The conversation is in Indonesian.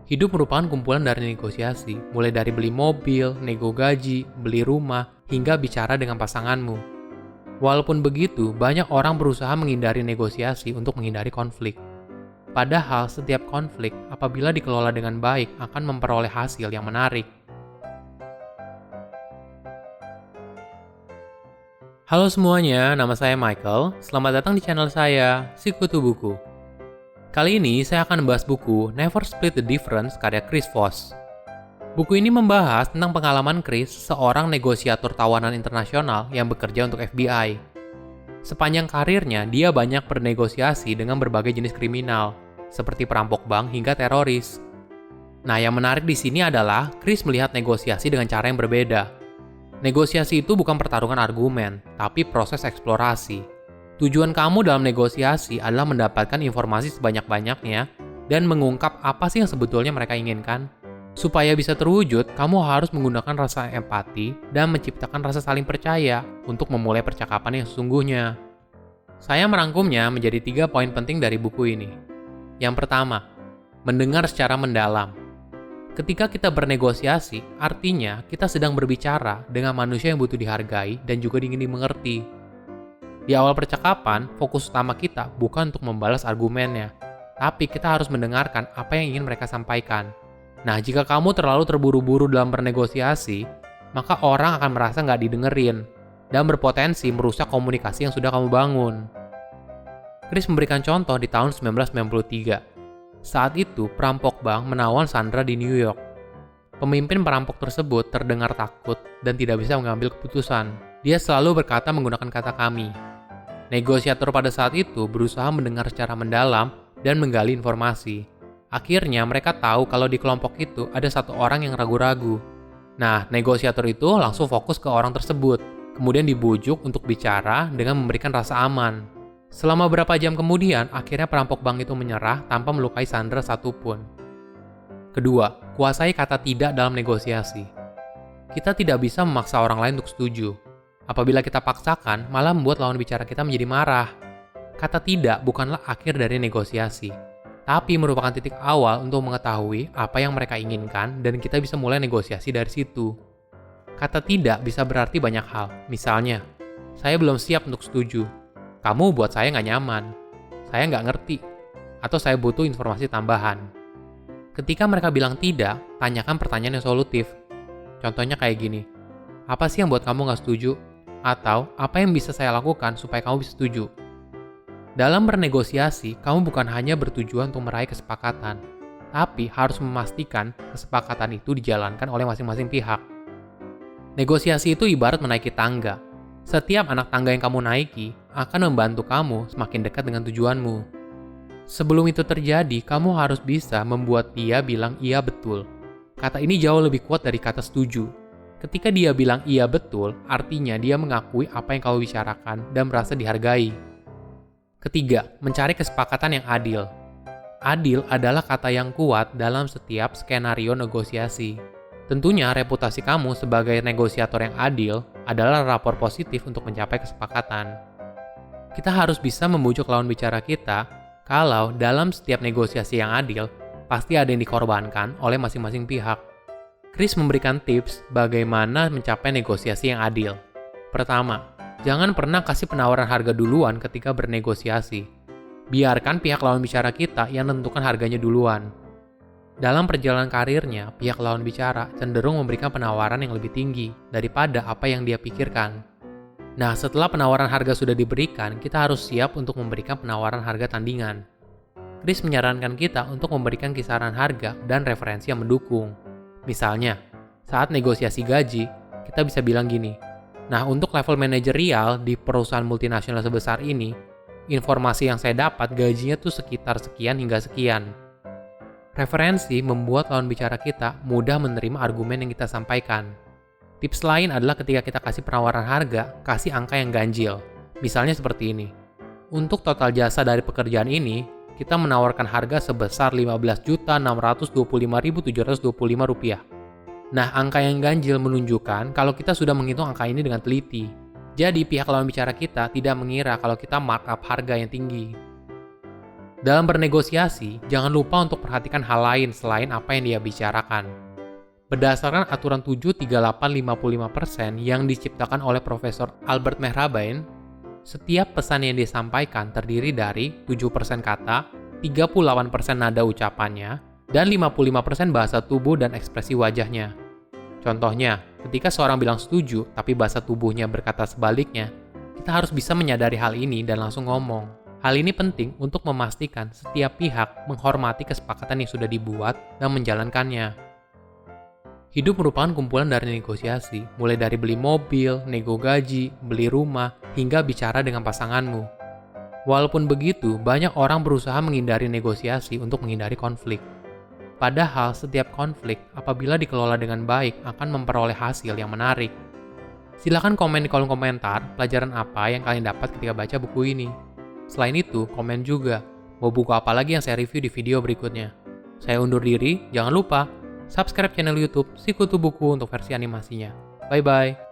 Hidup merupakan kumpulan dari negosiasi, mulai dari beli mobil, nego gaji, beli rumah, hingga bicara dengan pasanganmu. Walaupun begitu, banyak orang berusaha menghindari negosiasi untuk menghindari konflik. Padahal setiap konflik, apabila dikelola dengan baik, akan memperoleh hasil yang menarik. Halo semuanya, nama saya Michael. Selamat datang di channel saya, Sikutu Buku. Kali ini saya akan membahas buku Never Split the Difference karya Chris Voss. Buku ini membahas tentang pengalaman Chris, seorang negosiator tawanan internasional yang bekerja untuk FBI. Sepanjang karirnya, dia banyak bernegosiasi dengan berbagai jenis kriminal, seperti perampok bank hingga teroris. Nah, yang menarik di sini adalah Chris melihat negosiasi dengan cara yang berbeda. Negosiasi itu bukan pertarungan argumen, tapi proses eksplorasi. Tujuan kamu dalam negosiasi adalah mendapatkan informasi sebanyak-banyaknya dan mengungkap apa sih yang sebetulnya mereka inginkan. Supaya bisa terwujud, kamu harus menggunakan rasa empati dan menciptakan rasa saling percaya untuk memulai percakapan yang sesungguhnya. Saya merangkumnya menjadi 3 poin penting dari buku ini. Yang pertama, mendengar secara mendalam. Ketika kita bernegosiasi, artinya kita sedang berbicara dengan manusia yang butuh dihargai dan juga ingin dimengerti. Di awal percakapan, fokus utama kita bukan untuk membalas argumennya, tapi kita harus mendengarkan apa yang ingin mereka sampaikan. Nah, jika kamu terlalu terburu-buru dalam bernegosiasi, maka orang akan merasa nggak didengerin dan berpotensi merusak komunikasi yang sudah kamu bangun. Chris memberikan contoh di tahun 1993. Saat itu, perampok bank menawan Sandra di New York. Pemimpin perampok tersebut terdengar takut dan tidak bisa mengambil keputusan. Dia selalu berkata menggunakan kata kami. Negosiator pada saat itu berusaha mendengar secara mendalam dan menggali informasi. Akhirnya mereka tahu kalau di kelompok itu ada satu orang yang ragu-ragu. Nah, negosiator itu langsung fokus ke orang tersebut, kemudian dibujuk untuk bicara dengan memberikan rasa aman. Selama beberapa jam kemudian, akhirnya perampok bank itu menyerah tanpa melukai Sandra satupun. Kedua, kuasai kata tidak dalam negosiasi. Kita tidak bisa memaksa orang lain untuk setuju. Apabila kita paksakan, malah membuat lawan bicara kita menjadi marah. Kata tidak bukanlah akhir dari negosiasi, tapi merupakan titik awal untuk mengetahui apa yang mereka inginkan dan kita bisa mulai negosiasi dari situ. Kata tidak bisa berarti banyak hal. Misalnya, saya belum siap untuk setuju. Kamu buat saya nggak nyaman, saya nggak ngerti, atau saya butuh informasi tambahan. Ketika mereka bilang tidak, tanyakan pertanyaan yang solutif. Contohnya kayak gini, apa sih yang buat kamu nggak setuju? Atau, apa yang bisa saya lakukan supaya kamu bisa setuju? Dalam bernegosiasi, kamu bukan hanya bertujuan untuk meraih kesepakatan, tapi harus memastikan kesepakatan itu dijalankan oleh masing-masing pihak. Negosiasi itu ibarat menaiki tangga. Setiap anak tangga yang kamu naiki akan membantu kamu semakin dekat dengan tujuanmu. Sebelum itu terjadi, kamu harus bisa membuat dia bilang iya betul. Kata ini jauh lebih kuat dari kata setuju. Ketika dia bilang iya betul, artinya dia mengakui apa yang kamu bicarakan dan merasa dihargai. Ketiga, mencari kesepakatan yang adil. Adil adalah kata yang kuat dalam setiap skenario negosiasi. Tentunya reputasi kamu sebagai negosiator yang adil adalah rapor positif untuk mencapai kesepakatan. Kita harus bisa membujuk lawan bicara kita kalau dalam setiap negosiasi yang adil, pasti ada yang dikorbankan oleh masing-masing pihak. Chris memberikan tips bagaimana mencapai negosiasi yang adil. Pertama, jangan pernah kasih penawaran harga duluan ketika bernegosiasi. Biarkan pihak lawan bicara kita yang menentukan harganya duluan. Dalam perjalanan karirnya, pihak lawan bicara cenderung memberikan penawaran yang lebih tinggi daripada apa yang dia pikirkan. Nah, setelah penawaran harga sudah diberikan, kita harus siap untuk memberikan penawaran harga tandingan. Chris menyarankan kita untuk memberikan kisaran harga dan referensi yang mendukung. Misalnya, saat negosiasi gaji, kita bisa bilang gini, nah untuk level manajerial di perusahaan multinasional sebesar ini, informasi yang saya dapat gajinya tuh sekitar sekian hingga sekian. Referensi membuat lawan bicara kita mudah menerima argumen yang kita sampaikan. Tips lain adalah ketika kita kasih penawaran harga, kasih angka yang ganjil. Misalnya seperti ini. Untuk total jasa dari pekerjaan ini, kita menawarkan harga sebesar Rp15.625.725. Nah, angka yang ganjil menunjukkan kalau kita sudah menghitung angka ini dengan teliti. Jadi, pihak lawan bicara kita tidak mengira kalau kita markup harga yang tinggi. Dalam bernegosiasi, jangan lupa untuk perhatikan hal lain selain apa yang dia bicarakan. Berdasarkan aturan 73855% yang diciptakan oleh Profesor Albert Mehrabian, setiap pesan yang disampaikan terdiri dari 7% kata, 38% nada ucapannya, dan 55% bahasa tubuh dan ekspresi wajahnya. Contohnya, ketika seorang bilang setuju tapi bahasa tubuhnya berkata sebaliknya, kita harus bisa menyadari hal ini dan langsung ngomong. Hal ini penting untuk memastikan setiap pihak menghormati kesepakatan yang sudah dibuat dan menjalankannya. Hidup merupakan kumpulan dari negosiasi, mulai dari beli mobil, nego gaji, beli rumah, hingga bicara dengan pasanganmu. Walaupun begitu, banyak orang berusaha menghindari negosiasi untuk menghindari konflik. Padahal setiap konflik, apabila dikelola dengan baik, akan memperoleh hasil yang menarik. Silahkan komen di kolom komentar pelajaran apa yang kalian dapat ketika baca buku ini. Selain itu, komen juga, mau buku apa lagi yang saya review di video berikutnya. Saya undur diri, jangan lupa subscribe channel YouTube Sikutu Buku untuk versi animasinya. Bye-bye.